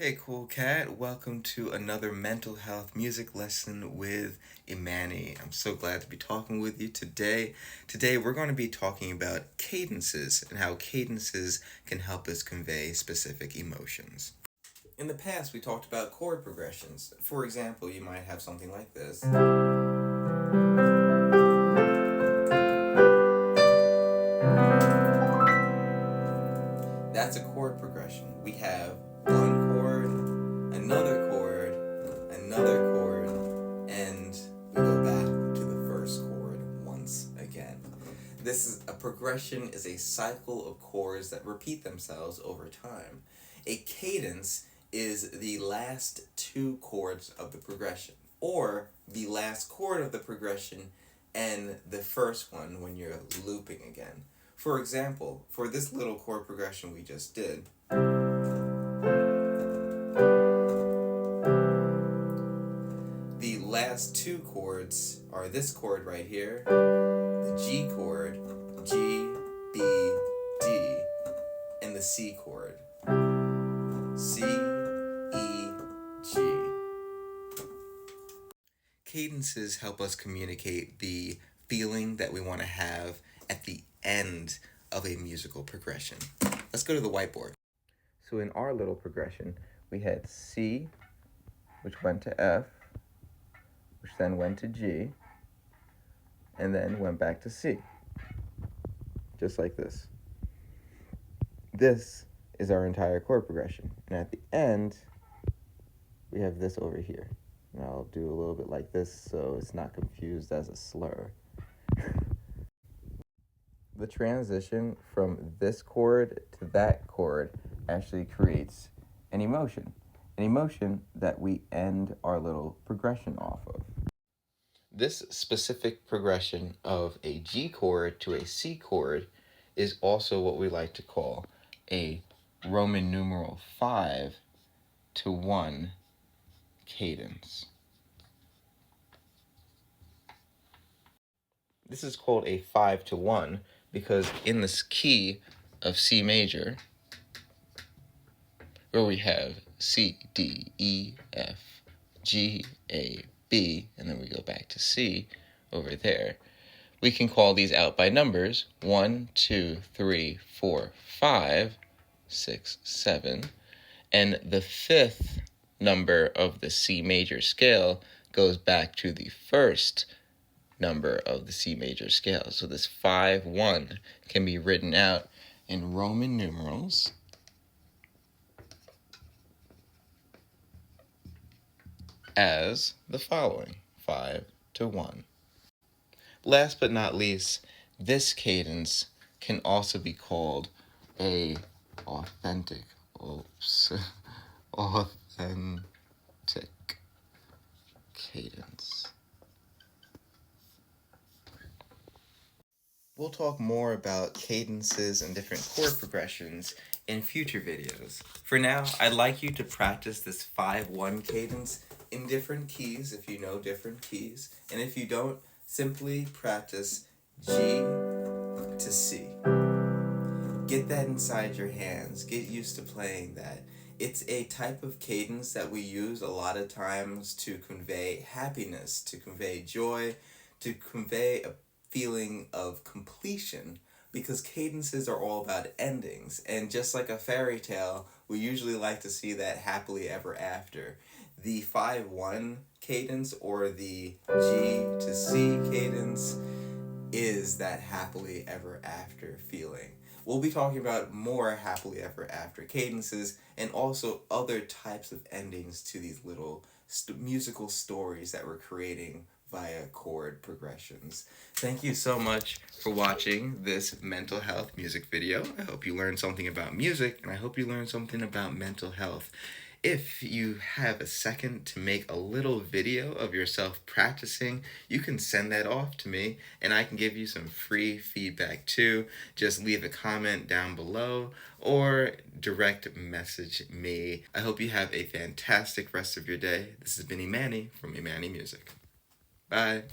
Hey, cool cat. Welcome to another mental health music lesson with Imanni. I'm so glad to be talking with you today. Today, we're going to be talking about cadences and how cadences can help us convey specific emotions. In the past, we talked about chord progressions. For example, you might have something like this. That's a chord progression. We have one chord, another chord, and we go back to the first chord once again. This is a progression is a cycle of chords that repeat themselves over time. A cadence is the last two chords of the progression, or the last chord of the progression and the first one when you're looping again. For example, for this little chord progression we just did, the last two chords are this chord right here, the G chord, G, B, D, and the C chord, C, E, G. Cadences help us communicate the feeling that we want to have at the end of a musical progression. Let's go to the whiteboard. So in our little progression, we had C, which went to F, which then went to G, and then went back to C. Just like this. This is our entire chord progression. And at the end, we have this over here. And I'll do a little bit like this so it's not confused as a slur. The transition from this chord to that chord actually creates an emotion that we end our little progression off of. This specific progression of a G chord to a C chord is also what we like to call a Roman numeral 5 to 1 cadence. This is called a 5 to 1 because in this key of C major, where we have C, D, E, F, G, A, B, and then we go back to C over there, we can call these out by numbers 1, 2, 3, 4, 5, 6, 7, and the fifth number of the C major scale goes back to the first number of the C major scale. So this 5-1 can be written out in Roman numerals as the following, 5 to 1. Last but not least, this cadence can also be called a authentic cadence. We'll talk more about cadences and different chord progressions in future videos. For now, I'd like you to practice this 5-1 cadence in different keys if you know different keys. And if you don't, simply practice G to C. Get that inside your hands. Get used to playing that. It's a type of cadence that we use a lot of times to convey happiness, to convey joy, to convey a feeling of completion, because cadences are all about endings, and just like a fairy tale, we usually like to see that happily ever after. The 5-1 cadence or the G to C cadence is that happily ever after feeling. We'll be talking about more happily ever after cadences and also other types of endings to these little musical stories that we're creating via chord progressions. Thank you so much for watching this mental health music video. I hope you learned something about music, and I hope you learned something about mental health. If you have a second to make a little video of yourself practicing, you can send that off to me and I can give you some free feedback too. Just leave a comment down below or direct message me. I hope you have a fantastic rest of your day. This has been Imanni from Imanni Music. Bye.